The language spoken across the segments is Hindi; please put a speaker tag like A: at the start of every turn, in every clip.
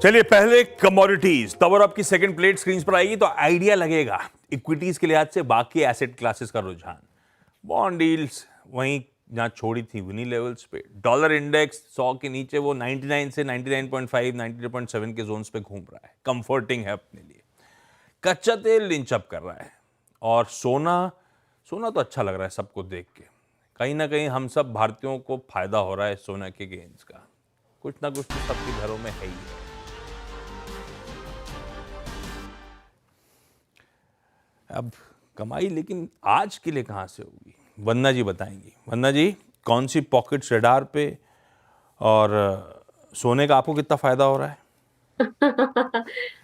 A: चलिए पहले कमोडिटीज, तब और आपकी सेकंड प्लेट स्क्रीन पर आएगी तो आइडिया लगेगा इक्विटीज के लिहाज से बाकी एसेट क्लासेस का रुझान। बॉन्ड डील्स वहीं जहां छोड़ी थी उन्हीं लेवल्स पे। डॉलर इंडेक्स 100 के नीचे वो 99 से 99.5 99.7 के जोन्स पे घूम रहा है, कंफर्टिंग है अपने लिए। कच्चा तेल इंचअप कर रहा है और सोना तो अच्छा लग रहा है सबको देख के। कहीं ना कहीं हम सब भारतीयों को फायदा हो रहा है सोना के गेन्स का, कुछ ना कुछ तो सबके घरों में है ही है। अब कमाई लेकिन आज के लिए कहां से होगी, वंदना जी बताएंगी। वंदना जी, कौन सी पॉकेट्स रडार पे और सोने का आपको कितना फायदा हो रहा है?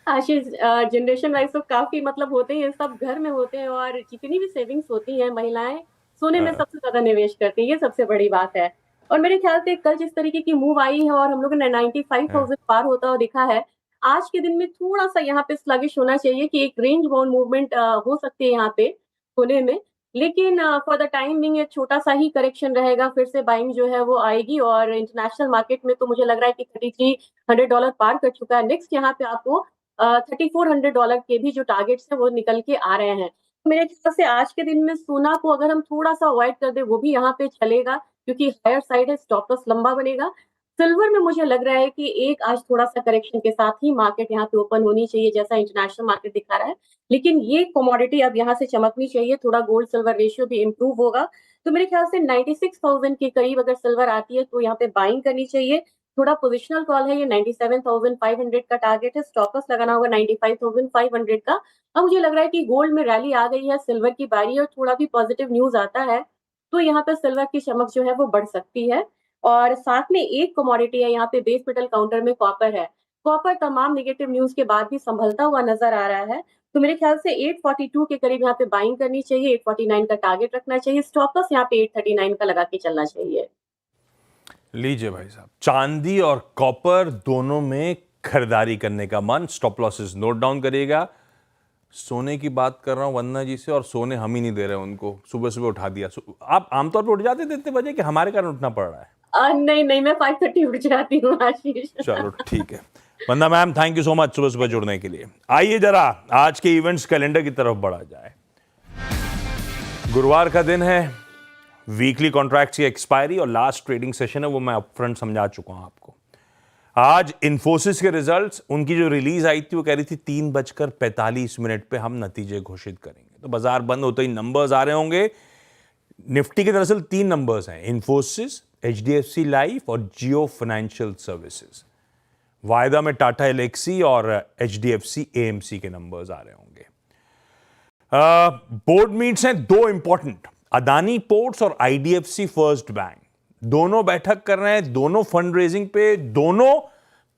B: आशीष, जनरेशन वाइज तो काफी मतलब होते हैं, सब घर में होते हैं और जितनी भी सेविंग्स होती हैं महिलाएं सोने में सबसे ज्यादा निवेश करती है, ये सबसे बड़ी बात है। और मेरे ख्याल से कल जिस तरीके की मूव आई है और हम लोगों ने 95,000 पार होता हुआ दिखा है, आज के दिन में थोड़ा सा यहाँ पे स्लगिश होना चाहिए कि एक रेंज बाउंड मूवमेंट हो सकती है यहाँ पे सोने में। लेकिन फॉर द टाइम बिंग एक छोटा सा ही करेक्शन रहेगा, फिर से बाइंग जो है वो आएगी। और इंटरनेशनल मार्केट में तो मुझे लग रहा है कि $3300 पार कर चुका है। नेक्स्ट यहाँ पे आपको $3400 के भी जो टारगेट्स हैं वो निकल के आ रहे हैं। तो मेरे ख्याल से आज के दिन में सोना को अगर हम थोड़ा सा अवॉइड कर दे वो भी यहाँ पे चलेगा, क्योंकि हायर साइड है, स्टॉप लॉस लंबा बनेगा। सिल्वर में मुझे लग रहा है कि एक आज थोड़ा सा करेक्शन के साथ ही मार्केट यहाँ पे ओपन होनी चाहिए, जैसा इंटरनेशनल मार्केट दिखा रहा है। लेकिन ये कमोडिटी अब यहाँ से चमकनी चाहिए, थोड़ा गोल्ड सिल्वर रेशियो भी इंप्रूव होगा। तो मेरे ख्याल से 96,000 के करीब अगर सिल्वर आती है तो यहाँ पे बाइंग करनी चाहिए। थोड़ा पोजिशनल कॉल है, ये 97,500 का टारगेट है, स्टॉप लॉस लगाना होगा 95,500 का। अब मुझे लग रहा है कि गोल्ड में रैली आ गई है, सिल्वर की बारी है और थोड़ा भी पॉजिटिव न्यूज आता है तो यहाँ पे सिल्वर की चमक जो है वो बढ़ सकती है। और साथ में एक कमोडिटी है यहाँ पे बेस मेटल काउंटर में, कॉपर है। कॉपर तमाम नेगेटिव न्यूज के बाद भी संभलता हुआ नजर आ रहा है। तो मेरे ख्याल से 842 के करीब यहाँ पे बाइंग करनी चाहिए, 849 का टारगेट रखना चाहिए, स्टॉप लॉस यहाँ पे 839 का लगा के चलना चाहिए।
A: लीजिए भाई साहब, चांदी और कॉपर दोनों में खरीदारी करने का मन, स्टॉप लॉसेस नोट डाउन करिएगा। सोने की बात कर रहा हूं वंदना जी से, और सोने हम ही नहीं दे रहे उनको, सुबह सुबह उठा दिया। आप आमतौर पर उठ जाते थे इतने बजे कि हमारे कारण उठना पड़ रहा है?
B: नहीं नहीं, मैं 5:30 उठ जाती हूँ आशीष।
A: चलो ठीक है। Vandana ma'am, thank you so much सुबह सुबह जुड़ने के लिए। आइए जरा आज के इवेंट्स कैलेंडर की तरफ बढ़ा जाए। गुरुवार का दिन है, वीकली कॉन्ट्रैक्ट्स की एक्सपायरी और लास्ट ट्रेडिंग सेशन है, वो मैं अपफ्रंट समझा चुका हूं आपको। आज इन्फोसिस के रिजल्ट्स, उनकी जो रिलीज आई थी वो कह रही थी 3:45 पे हम नतीजे घोषित करेंगे। तो बाजार बंद होते ही नंबर्स आ रहे होंगे। निफ्टी के दरअसल 3 नंबर्स हैं, इन्फोसिस, एचडीएफसी लाइफ और जियो फाइनेंशियल सर्विसेज। वायदा में टाटा एलेक्सी और एचडीएफसी एएमसी के नंबर्स आ रहे होंगे। बोर्ड मीट्स हैं 2 इंपॉर्टेंट, अदानी पोर्ट्स और आईडीएफसी फर्स्ट बैंक। दोनों बैठक कर रहे हैं, दोनों फंड रेजिंग पे, दोनों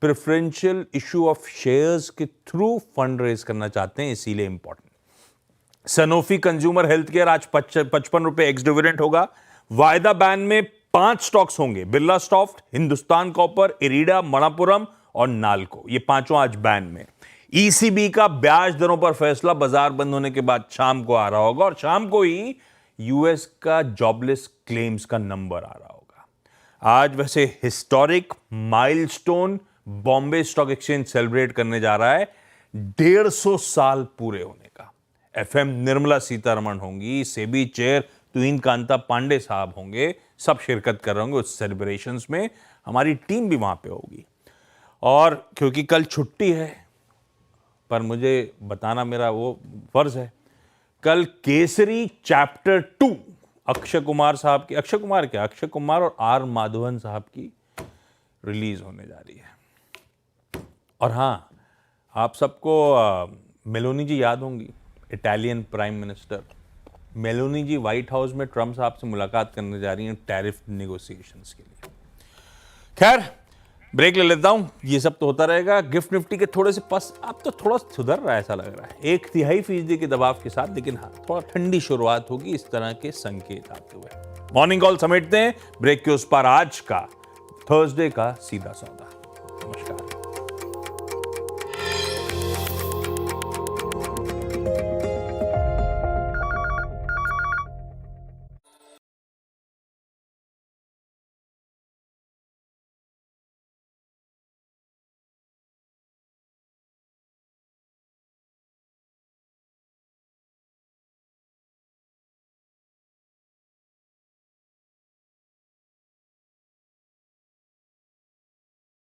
A: प्रेफरेंशियल इशू ऑफ शेयर्स के थ्रू फंड रेज करना चाहते हैं, इसीलिए important. Sanofi consumer health care आज 55 रुपए एक्स डिविडेंड होगा। वायदा बैन में 5 स्टॉक्स होंगे, Birla soft, Hindustan copper, IRDA, Manappuram और नाल्को, ये पांचों आज बैन में। ईसीबी का ब्याज दरों पर फैसला बाजार बंद होने के बाद शाम को आ रहा होगा, और शाम को ही यूएस का जॉबलेस क्लेम्स का नंबर आ रहा होगा। आज वैसे historic milestone Bombay stock exchange celebrate करने जा रहा है, 150 साल पूरे होने का। एफएम निर्मला सीतारमण होंगी, सेबी चेयर तुहिन कांता पांडे साहब होंगे, सब शिरकत कर रहे होंगे उस सेलिब्रेशंस में। हमारी टीम भी वहां पे होगी। और क्योंकि कल छुट्टी है, पर मुझे बताना मेरा वो फर्ज है, कल केसरी चैप्टर 2 अक्षय कुमार साहब की, अक्षय कुमार और आर माधवन साहब की रिलीज होने जा रही है। और हां, आप सबको मेलोनी जी याद होंगी, इटालियन प्राइम मिनिस्टर। मेलोनी जी व्हाइट हाउस में ट्रम्प साहब से मुलाकात करने जा रही हैं टैरिफ नेगोशिएशंस के लिए। खैर, ब्रेक ले लेता हूं, ये सब तो होता रहेगा। गिफ्ट निफ्टी के थोड़े से पास अब तो थोड़ा सुधर रहा है, ऐसा लग रहा है 1/3% के दबाव के साथ, लेकिन हाँ, थोड़ा ठंडी शुरुआत होगी, इस तरह के संकेत आते हुए। मॉर्निंग कॉल समेटते हैं, ब्रेक के उस पार आज का थर्सडे का सीधा सौदा। नमस्कार।